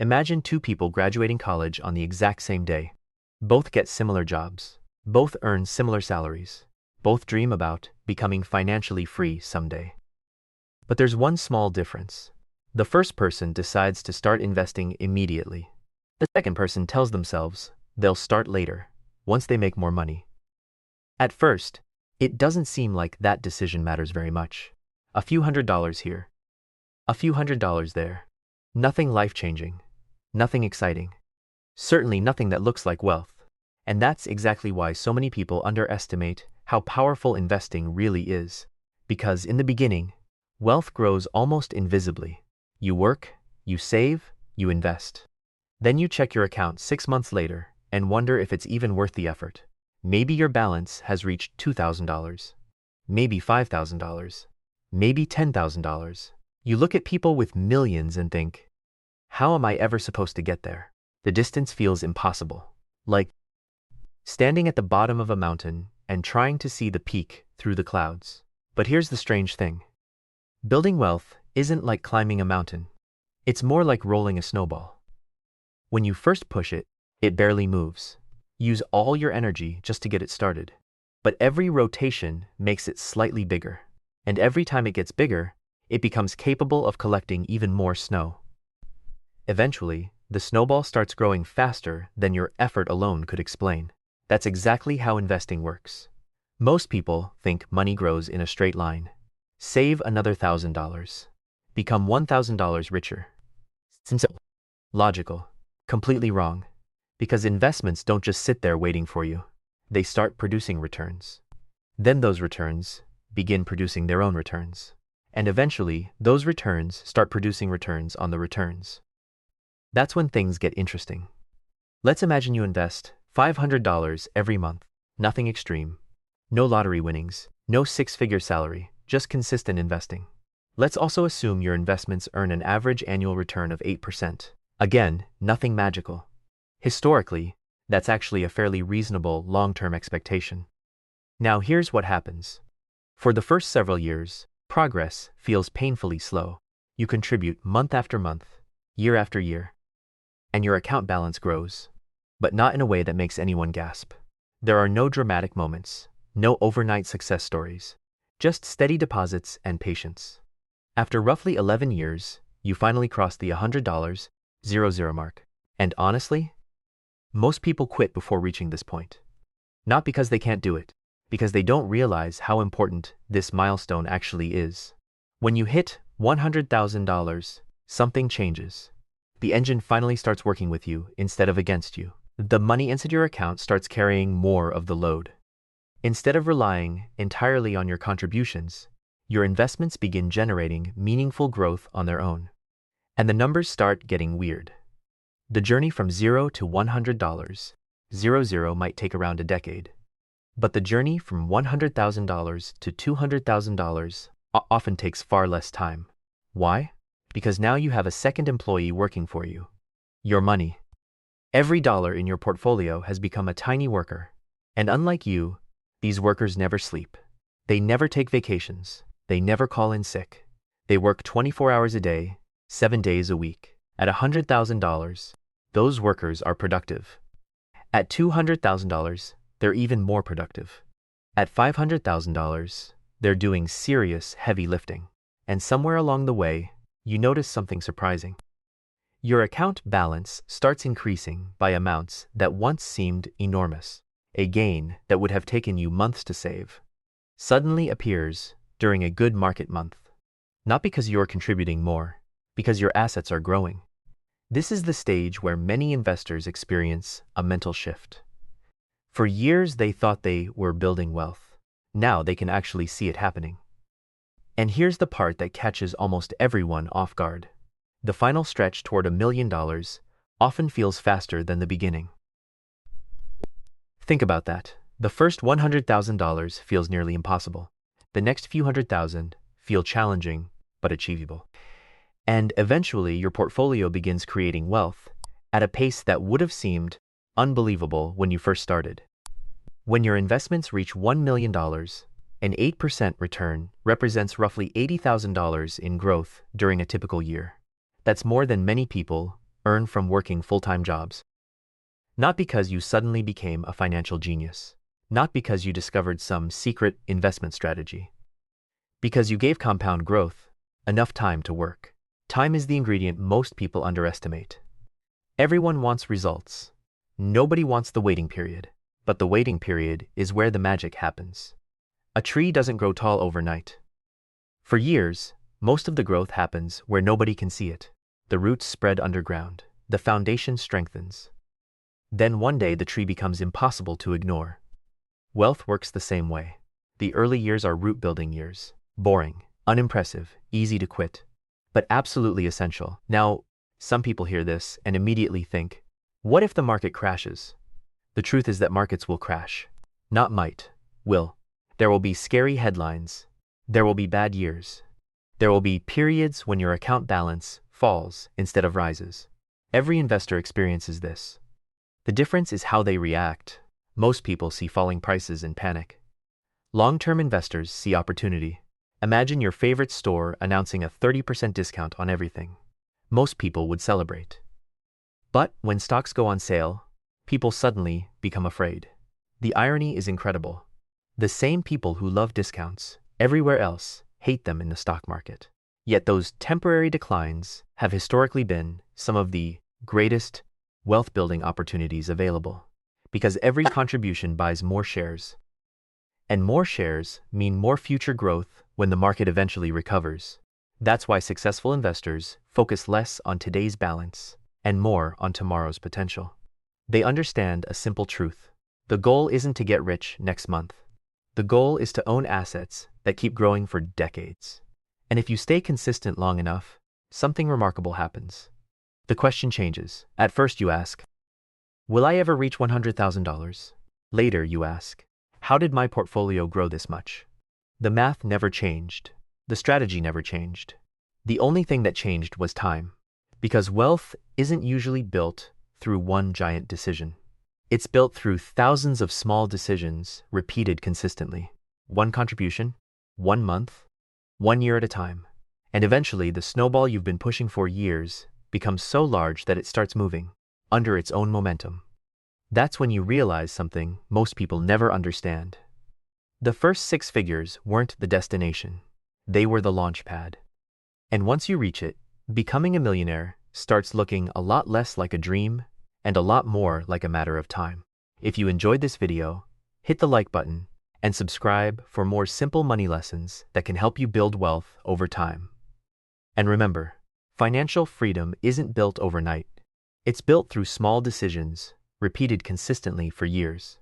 Imagine two people graduating college on the exact same day. Both get similar jobs. Both earn similar salaries. Both dream about becoming financially free someday. But there's one small difference. The first person decides to start investing immediately. The second person tells themselves they'll start later, once they make more money. At first, it doesn't seem like that decision matters very much. A few $100s here, a few $100s there. Nothing life-changing, nothing exciting. Certainly nothing that looks like wealth. And that's exactly why so many people underestimate how powerful investing really is. Because in the beginning, wealth grows almost invisibly. You work, you save, you invest. Then you check your account 6 months later and wonder if it's even worth the effort. Maybe your balance has reached $2,000, maybe $5,000, maybe $10,000. You look at people with millions and think, how am I ever supposed to get there? The distance feels impossible. Like standing at the bottom of a mountain and trying to see the peak through the clouds. But here's the strange thing. Building wealth isn't like climbing a mountain. It's more like rolling a snowball. When you first push it, it barely moves. Use all your energy just to get it started. But every rotation makes it slightly bigger. And every time it gets bigger, it becomes capable of collecting even more snow. Eventually, the snowball starts growing faster than your effort alone could explain. That's exactly how investing works. Most people think money grows in a straight line. Save another $1,000. Become $1,000 richer. Simple. Logical. Completely wrong. Because investments don't just sit there waiting for you. They start producing returns. Then those returns begin producing their own returns. And eventually, those returns start producing returns on the returns. That's when things get interesting. Let's imagine you invest $500 every month. Nothing extreme. No lottery winnings. No six-figure salary. Just consistent investing. Let's also assume your investments earn an average annual return of 8%. Again, nothing magical. Historically, that's actually a fairly reasonable long-term expectation. Now here's what happens. For the first several years, progress feels painfully slow. You contribute month after month, year after year, and your account balance grows, but not in a way that makes anyone gasp. There are no dramatic moments, no overnight success stories, just steady deposits and patience. After roughly 11 years, you finally cross the $100 mark. And honestly, most people quit before reaching this point. Not because they can't do it, because they don't realize how important this milestone actually is. When you hit $100,000, something changes. The engine finally starts working with you instead of against you. The money inside your account starts carrying more of the load. Instead of relying entirely on your contributions, your investments begin generating meaningful growth on their own. And the numbers start getting weird. The journey from $0 to $100, 0 might take around a decade. But the journey from $100,000 to $200,000 often takes far less time. Why? Because now you have a second employee working for you. Your money. Every dollar in your portfolio has become a tiny worker. And unlike you, these workers never sleep. They never take vacations. They never call in sick. They work 24 hours a day, 7 days a week. At $100,000, those workers are productive. At $200,000, they're even more productive. At $500,000, they're doing serious heavy lifting. And somewhere along the way, you notice something surprising. Your account balance starts increasing by amounts that once seemed enormous. A gain that would have taken you months to save suddenly appears during a good market month. Not because you're contributing more, because your assets are growing. This is the stage where many investors experience a mental shift. For years, they thought they were building wealth. Now they can actually see it happening. And here's the part that catches almost everyone off guard. The final stretch toward $1 million often feels faster than the beginning. Think about that. The first $100,000 feels nearly impossible. The next few $100,000 feel challenging, but achievable. And eventually, your portfolio begins creating wealth at a pace that would have seemed unbelievable when you first started. When your investments reach $1 million, an 8% return represents roughly $80,000 in growth during a typical year. That's more than many people earn from working full-time jobs. Not because you suddenly became a financial genius. Not because you discovered some secret investment strategy. Because you gave compound growth enough time to work. Time is the ingredient most people underestimate. Everyone wants results. Nobody wants the waiting period. But the waiting period is where the magic happens. A tree doesn't grow tall overnight. For years, most of the growth happens where nobody can see it. The roots spread underground. The foundation strengthens. Then one day the tree becomes impossible to ignore. Wealth works the same way. The early years are root-building years. Boring, unimpressive, easy to quit, but absolutely essential. Now, some people hear this and immediately think, what if the market crashes? The truth is that markets will crash. Not might, will. There will be scary headlines. There will be bad years. There will be periods when your account balance falls instead of rises. Every investor experiences this. The difference is how they react. Most people see falling prices and panic. Long-term investors see opportunity. Imagine your favorite store announcing a 30% discount on everything. Most people would celebrate. But when stocks go on sale, people suddenly become afraid. The irony is incredible. The same people who love discounts everywhere else hate them in the stock market. Yet those temporary declines have historically been some of the greatest wealth-building opportunities available. Because every contribution buys more shares. And more shares mean more future growth when the market eventually recovers. That's why successful investors focus less on today's balance and more on tomorrow's potential. They understand a simple truth. The goal isn't to get rich next month. The goal is to own assets that keep growing for decades. And if you stay consistent long enough, something remarkable happens. The question changes. At first you ask, will I ever reach $100,000? Later you ask, how did my portfolio grow this much? The math never changed. The strategy never changed. The only thing that changed was time. Because wealth isn't usually built through one giant decision. It's built through thousands of small decisions repeated consistently. One contribution, 1 month, 1 year at a time. And eventually the snowball you've been pushing for years becomes so large that it starts moving under its own momentum. That's when you realize something most people never understand. The first 6 figures weren't the destination. They were the launch pad. And once you reach it, becoming a millionaire starts looking a lot less like a dream and a lot more like a matter of time. If you enjoyed this video, hit the like button and subscribe for more simple money lessons that can help you build wealth over time. And remember, financial freedom isn't built overnight. It's built through small decisions repeated consistently for years.